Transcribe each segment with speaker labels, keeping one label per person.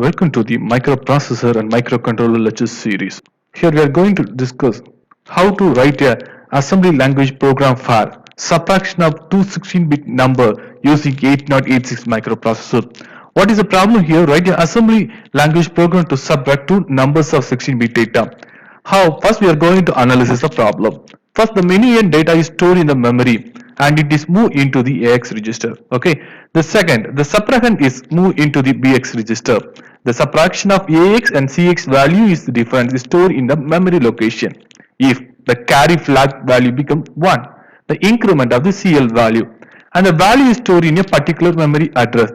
Speaker 1: welcome to the microprocessor and microcontroller lecture series. Here we are going to discuss how to write a assembly language program for subtraction of two 16-bit number using 8086 microprocessor. What is the problem here? Write an assembly language program to subtract two numbers of 16-bit data. How? First we are going to analyze the problem. First, the many n data is stored in the memory and it is moved into the AX register. Okay. The second, the subtrahend is moved into the BX register. The subtraction of AX and CX value is the difference stored in the memory location. If the carry flag value becomes 1, the increment of the CL value and the value is stored in a particular memory address.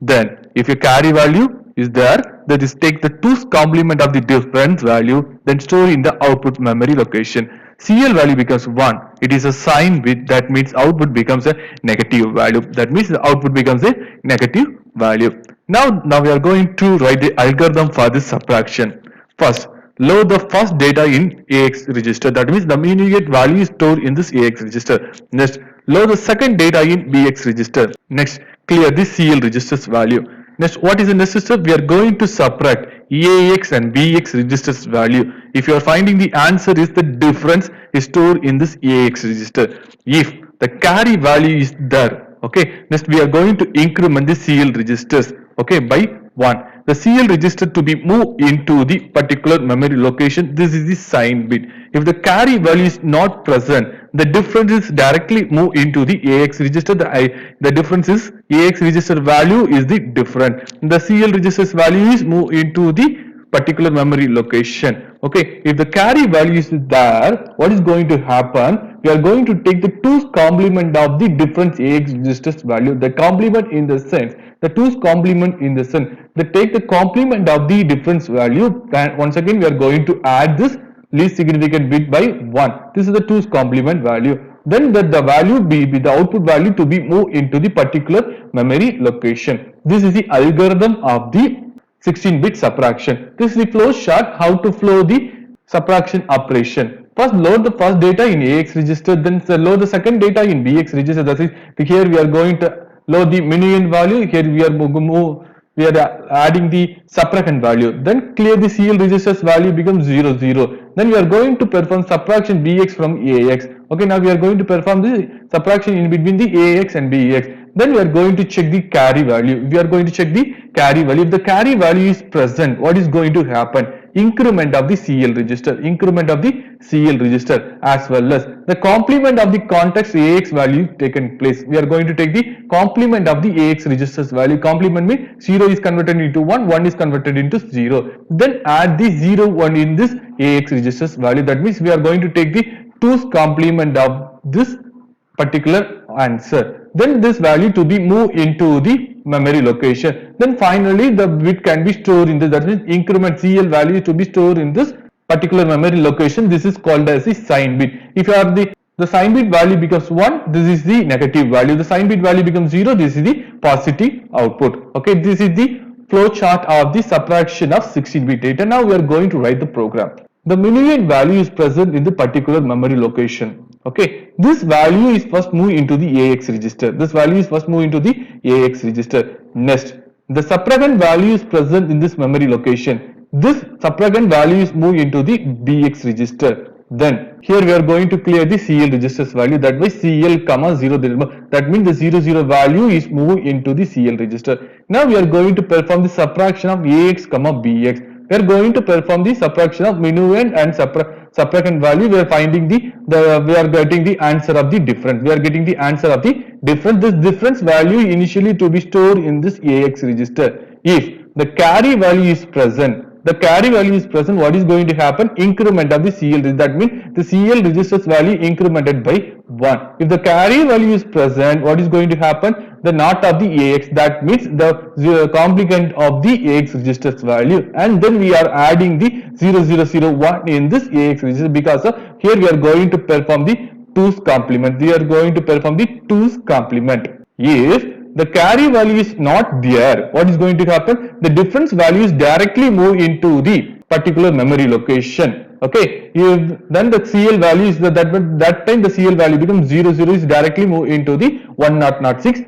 Speaker 1: Then, if a carry value is there, that is take the 2's complement of the difference value, then store in the output memory location. CL value becomes 1. It is a sign bit, that means output becomes a negative value. That means the output becomes a negative value. Now we are going to write the algorithm for this subtraction. First, load the first data in AX register. That means the immediate value is stored in this AX register. Next, load the second data in BX register. Next, clear the CL register's value. Next, what is the next step? We are going to subtract AX and BX registers value. If you are finding the answer is the difference is stored in this AX register. If the carry value is there, okay, next we are going to increment the CL registers, okay, by 1. The CL register to be moved into the particular memory location. This is the sign bit. If the carry value is not present, the difference is directly moved into the AX register. The difference is AX register value is the different. The CL register's value is moved into the particular memory location. Okay, if the carry value is there, what is going to happen? We are going to take the 2's complement of the difference AX register's value. The complement in the sense, the 2's complement in the sense, they take the complement of the difference value, and once again we are going to add this least significant bit by 1. This is the 2's complement value. Then the value be the output value to be moved into the particular memory location. This is the algorithm of the 16-bit subtraction. This is the flow chart how to flow the subtraction operation. First load the first data in AX register, then load the second data in BX register. That is, here we are going to load the minion value. Here we are adding the subtrahend value. Then clear the CL register's value becomes 0 0. Then we are going to perform subtraction BX from AX. Okay, now we are going to perform the subtraction in between the AX and BX. Then we are going to check the carry value. We are going to check the carry value. If the carry value is present, what is going to happen? Increment of the CL register, increment of the CL register, as well as the complement of the context AX value taken place. We are going to take the complement of the AX register's value. Complement means 0 is converted into 1, 1 is converted into 0. Then add the 0, 1 in this AX register's value. That means we are going to take the 2's complement of this particular answer. Then this value to be moved into the memory location. Then finally the bit can be stored in this, that means increment CL value to be stored in this particular memory location. This is called as the sign bit. If you have the sign bit value becomes 1, this is the negative value. The sign bit value becomes 0, this is the positive output. Okay, this is the flow chart of the subtraction of 16-bit data. Now we are going to write the program. The minion value is present in the particular memory location. Okay, this value is first moved into the AX register. This value is first moved into the AX register. Next, the subtrahend value is present in this memory location. This subtrahend value is moved into the BX register. Then here we are going to clear the CL register's value. That way CL comma 0. That means the 0 0 value is moved into the CL register. Now we are going to perform the subtraction of AX comma BX. We are going to perform the subtraction of minuend and subtrahend value. We are finding we are getting the answer of the difference. We are getting the answer of the difference. This difference value initially to be stored in this AX register. If the carry value is present, what is going to happen? Increment of the CL. That means the CL register's value incremented by 1. If the carry value is present, what is going to happen? The not of the AX. That means the complement of the AX register's value. And then we are adding the 0001 in this AX register, because here we are going to perform the 2's complement. We are going to perform the 2's complement. If the carry value is not there, what is going to happen? The difference value is directly moved into the particular memory location. Okay, then the CL value is that time the CL value becomes 0 0 is directly moved into the 1006.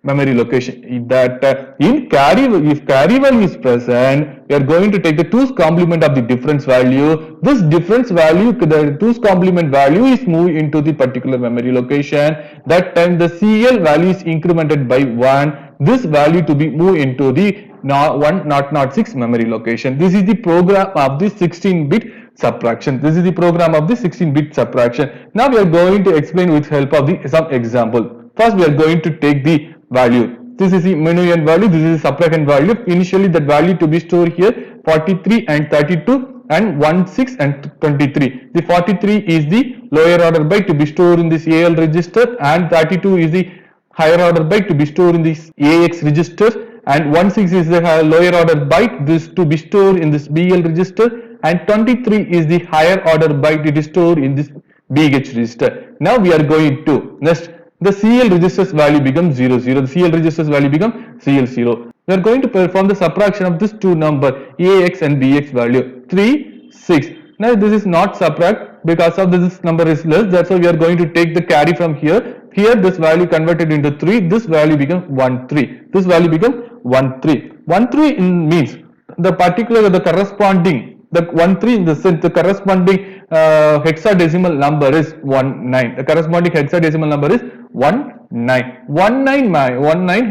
Speaker 1: memory location. That in carry, if carry value is present, we are going to take the 2's complement of the difference value. This difference value, the 2's complement value is moved into the particular memory location. That time the CL value is incremented by 1. This value to be moved into the 1.0.6 memory location. This is the program of the 16-bit subtraction. This is the program of the 16-bit subtraction. Now we are going to explain with help of some example. First, we are going to take the value. This is the minuend value. This is the subtrahend value. Initially, that value to be stored here 43 and 32 and 16 and 23. The 43 is the lower order byte to be stored in this AL register, and 32 is the higher order byte to be stored in this AX register, and 16 is the lower order byte this to be stored in this BL register, and 23 is the higher order byte it is stored in this BH register. Now we are going to next the CL registers value becomes 0 0. The CL registers value become CL 0. We are going to perform the subtraction of this two number AX and BX value 3 6. Now this is not subtract because of this number is less. That's why we are going to take the carry from here. Here this value converted into 3. This value becomes 1 3. This value becomes 1 3. 1 3 means the particular the corresponding the 1 3 in the sense the corresponding hexadecimal number is 1 9. The corresponding hexadecimal number is 1 9. 1 9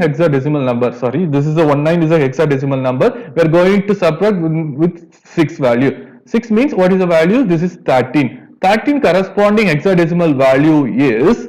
Speaker 1: hexadecimal number. Sorry, this is a 1 9 is a hexadecimal number. We are going to subtract with 6 value. 6 means what is the value? This is 13. 13 corresponding hexadecimal value is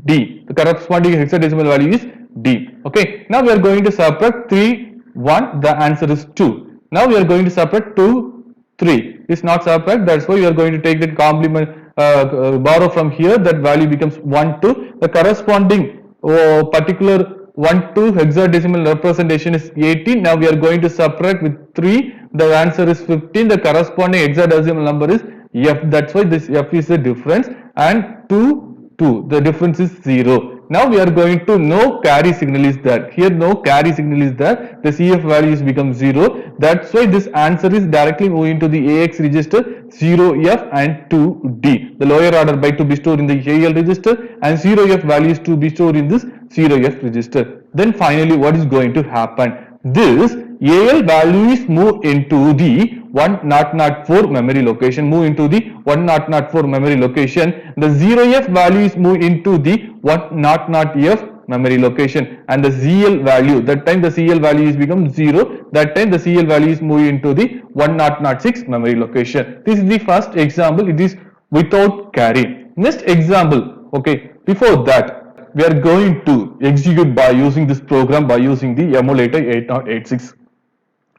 Speaker 1: D. The corresponding hexadecimal value is D. Okay. Now we are going to subtract 3 1. The answer is 2. Now we are going to subtract 2 3. It's not subtract. That's why we are going to take the complement borrow from here. That value becomes 1 2. The corresponding particular 1 2 hexadecimal representation is 18. Now we are going to subtract with 3. The answer is 15. The corresponding hexadecimal number is F. That's why this F is the difference, and 2 2. The difference is 0. Now we are going to no carry signal is there. Here no carry signal is there. The CF values become 0. That's why this answer is directly moving to the AX register 0F and 2D. The lower order byte to be stored in the AL register, and 0F values to be stored in this 0F register. Then finally what is going to happen? This AL value is moved into the 1004 memory location. Move into the 1004 memory location. The 0F value is moved into the 100F memory location, and the CL value, that time the CL value is become 0. That time the CL value is moved into the 1006 memory location. This is the first example. It is without carry. Next example. Okay. Before that, we are going to execute by using this program by using the emulator 8086.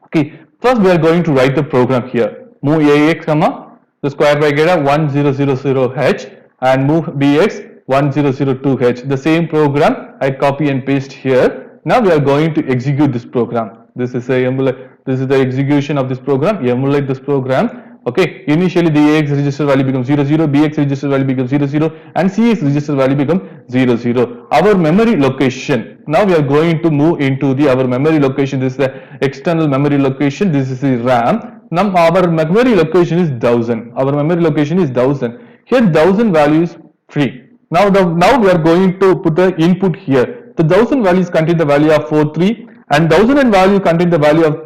Speaker 1: Okay, first we are going to write the program here. Move AX comma the square bracket of 1000H and move BX 1002H. The same program I copy and paste here. Now we are going to execute this program. This is the execution of this program. Emulate this program. Okay, initially the AX register value becomes 0 0, BX register value becomes 0 0, and CX register value becomes 0 0. Our memory location. Now we are going to move into the our memory location. This is the external memory location. This is the RAM. Now our memory location is 1000. Our memory location is 1000. Here 1000 value is free. Now we are going to put the input here. The 1000 values contain the value of 43, and 1000 value contain the value of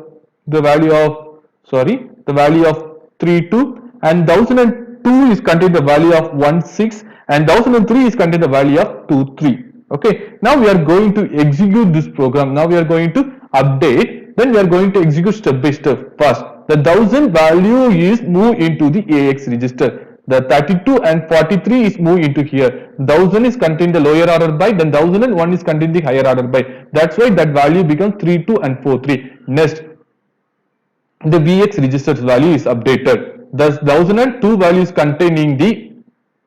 Speaker 1: 32, and 1002 is contain the value of 16, and 1003 is contain the value of 23. Okay, now we are going to execute this program. Now we are going to update. Then we are going to execute step by step. First, the 1000 value is moved into the AX register. The 32 and 43 is moved into here. 1000 is contained the lower order byte, then 1001 is contained the higher order byte. That's why that value becomes 32 and 43. Next, the VX register's value is updated. Thus 1002 value is containing the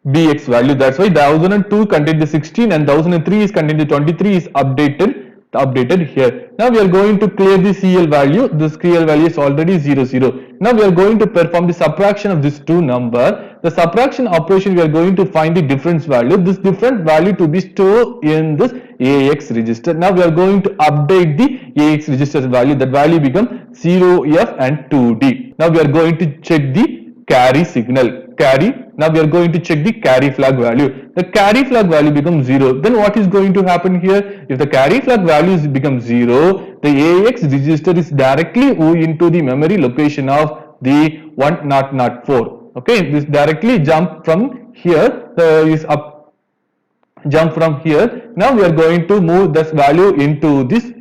Speaker 1: BX value. That's why 1002 contain the 16 and 1003 is contain the 23 is updated here. Now we are going to clear the CL value. This CL value is already 0 0. Now we are going to perform the subtraction of these two numbers. The subtraction operation, we are going to find the difference value. This difference value to be stored in this AX register. Now we are going to update the AX register value. That value becomes 0F and 2D. Now we are going to check the carry signal. carry. Now we are going to check the carry flag value. The carry flag value becomes 0. Then what is going to happen here? If the carry flag values become 0, the AX register is directly moved into the memory location of the 1004. Okay, this directly jump from here, is up jump from here. Now we are going to move this value into this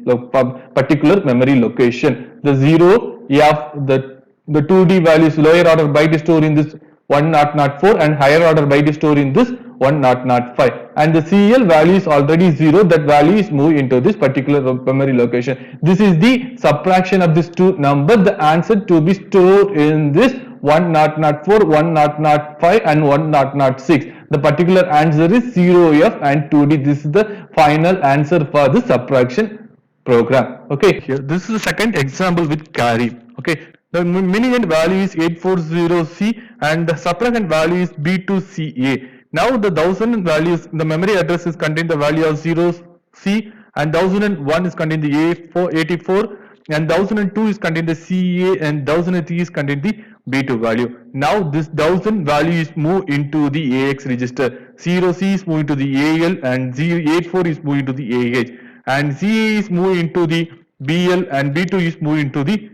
Speaker 1: particular memory location. The 0 of the 2D values lower order byte stored in this 1004 and higher order byte stored in this 1005, and the CL value is already 0. That value is moved into this particular memory location. This is the subtraction of these two numbers. The answer to be stored in this 1004, 1005 and 1006. The particular answer is 0F and 2D. This is the final answer for the subtraction program. Okay, here this is the second example with carry. Okay, the minimum value is 840C and the subtrahend value is B2CA. Now the 1000 values, the memory address is contain the value of 0C and 1001 is contain the A484 and 1002 is contain the CA and 1003 is contain the B2 value. Now this 1000 value is moved into the AX register. 0C is moved into the AL and 084 is moved into the AH and CA is moved into the BL and B2 is moved into the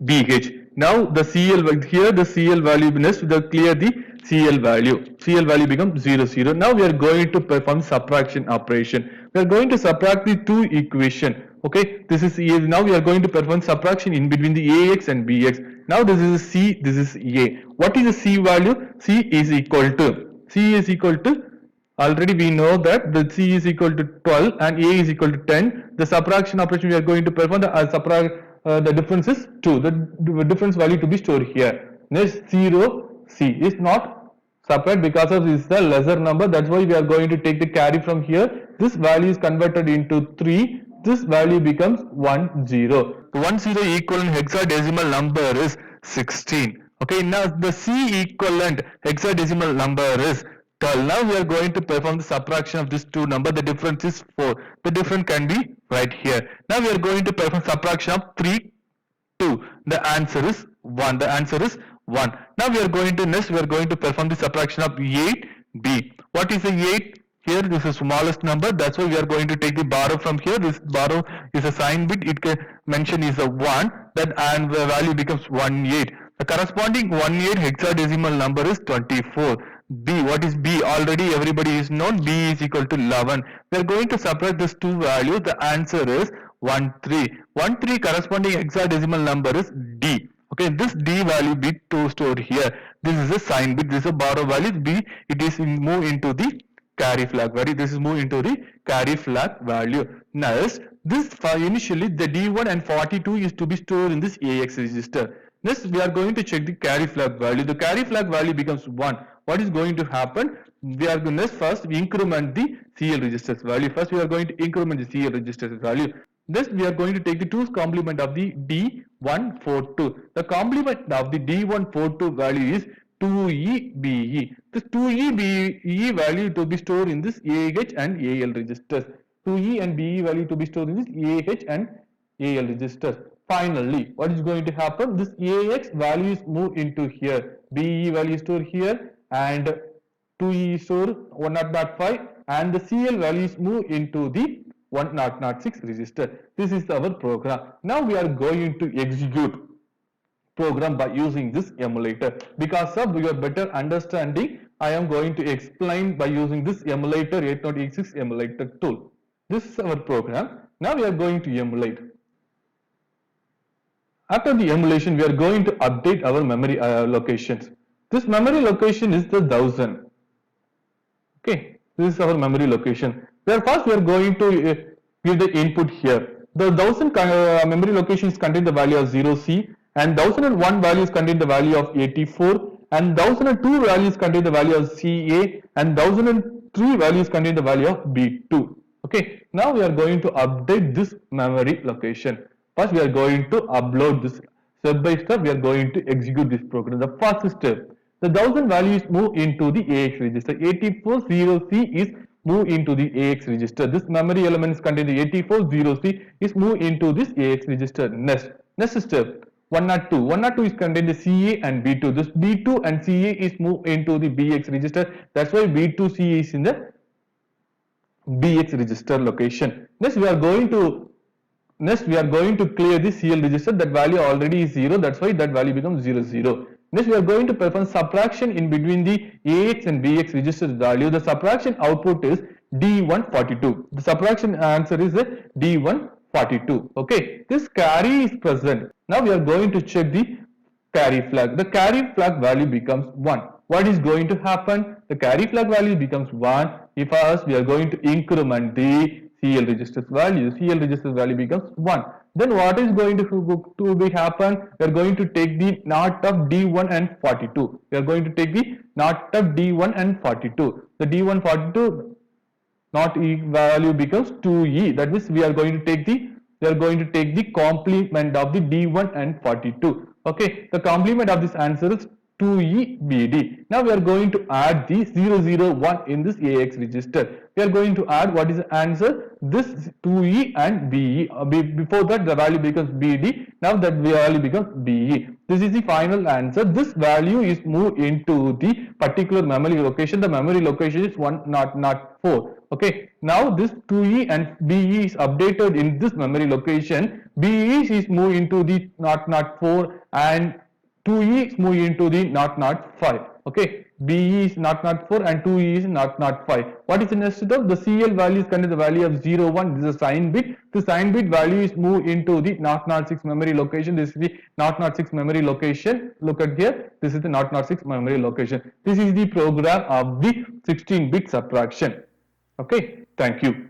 Speaker 1: BH. Now the CL here the CL value next the clear the CL value. CL value becomes 0 0. Now we are going to perform subtraction operation. We are going to subtract the two equation. Okay, this is now we are going to perform subtraction in between the AX and BX. Now this is C, this is A. What is the C value? C is equal to already we know that the C is equal to 12 and A is equal to 10. The subtraction operation we are going to perform the difference is 2. The difference value to be stored here. Next 0 C is not separate because of this is the lesser number. That's why we are going to take the carry from here. This value is converted into 3. This value becomes 10. The 10 equivalent hexadecimal number is 16. Okay, now the C equivalent hexadecimal number is 12. Now we are going to perform the subtraction of these two numbers. The difference is 4. The difference can be right here. Now we are going to perform subtraction of 3, 2. The answer is 1. The answer is 1. Now we are going to next we are going to perform the subtraction of 8b. What is the 8? Here this is the smallest number. That's why we are going to take the borrow from here. This borrow is a sign bit. It can mention is a 1. That and the value becomes 18. The corresponding 18 hexadecimal number is 24. B. What is B? Already everybody is known. B is equal to 11. We are going to subtract these two values. The answer is 13. 13 corresponding hexadecimal number is D. Okay, this D value bit to stored here. This is a sign bit. This is a borrow value. B. It is moved into the carry flag value. This is moved into the carry flag value. Next, this initially the D1 and 42 is to be stored in this AX register. Next, we are going to check the carry flag value. The carry flag value becomes 1. What is going to happen? We are going to first increment the CL registers value. First, we are going to increment the CL registers value. Next, we are going to take the 2's complement of the D142. The complement of the D142 value is 2EBE. This 2EBE value to be stored in this AH and AL registers. 2E and BE value to be stored in this AH and AL registers. Finally, what is going to happen? This AX value is moved into here. BE value is stored here and 2E is stored 1005 and the CL value is moved into the 1006 register. This is our program. Now we are going to execute program by using this emulator. Because of your better understanding, I am going to explain by using this emulator 8086 emulator tool. This is our program. Now we are going to emulate. After the emulation, we are going to update our memory locations. This memory location is the 1000. Okay, this is our memory location. Where first we are going to give the input here. The 1000 memory locations contain the value of 0C and 1001 values contain the value of 84 and 1002 values contain the value of CA and 1003 values contain the value of B2. Okay, now we are going to update this memory location. First, we are going to upload this. Step by step, we are going to execute this program. The first step, the 1000 value is moved into the AX register. 840C is moved into the AX register. This memory element is contained the 840C is moved into this AX register. Next step, 102. 102 is contained the CA and B2. This B2 and CA is moved into the BX register. That's why B2 CA is in the BX register location. Next we are going to clear the CL register. That value already is 0. That's why that value becomes 0 0. Next we are going to perform subtraction in between the AX and BX register value. The subtraction output is D142. The subtraction answer is D142. Okay, this carry is present. Now we are going to check the carry flag. The carry flag value becomes 1. What is going to happen? The carry flag value becomes 1. If first we are going to increment the CL register's value. CL register's value becomes 1. Then what is going to be happen? We are going to take the NOT of D1 and 42. We are going to take the NOT of D1 and 42. The D1 42 NOT E value becomes 2E. That means we are going to take the complement of the D1 and 42. Okay, the complement of this answer is 2EBD. Now we are going to add the 001 in this AX register. We are going to add what is the answer? This 2E and BE. Before that the value becomes BD. Now that value becomes BE. This is the final answer. This value is moved into the particular memory location. The memory location is 104. Okay, now this 2E and BE is updated in this memory location. BE is moved into the 004 and 2E is moved into the 005. Okay, BE is 004 and 2E is 005. What is the next step? The CL value is contained the value of 01. This is a sign bit. The sign bit value is moved into the 006 memory location. This is the 006 memory location. Look at here. This is the 006 memory location. This is the program of the 16-bit subtraction. Okay, thank you.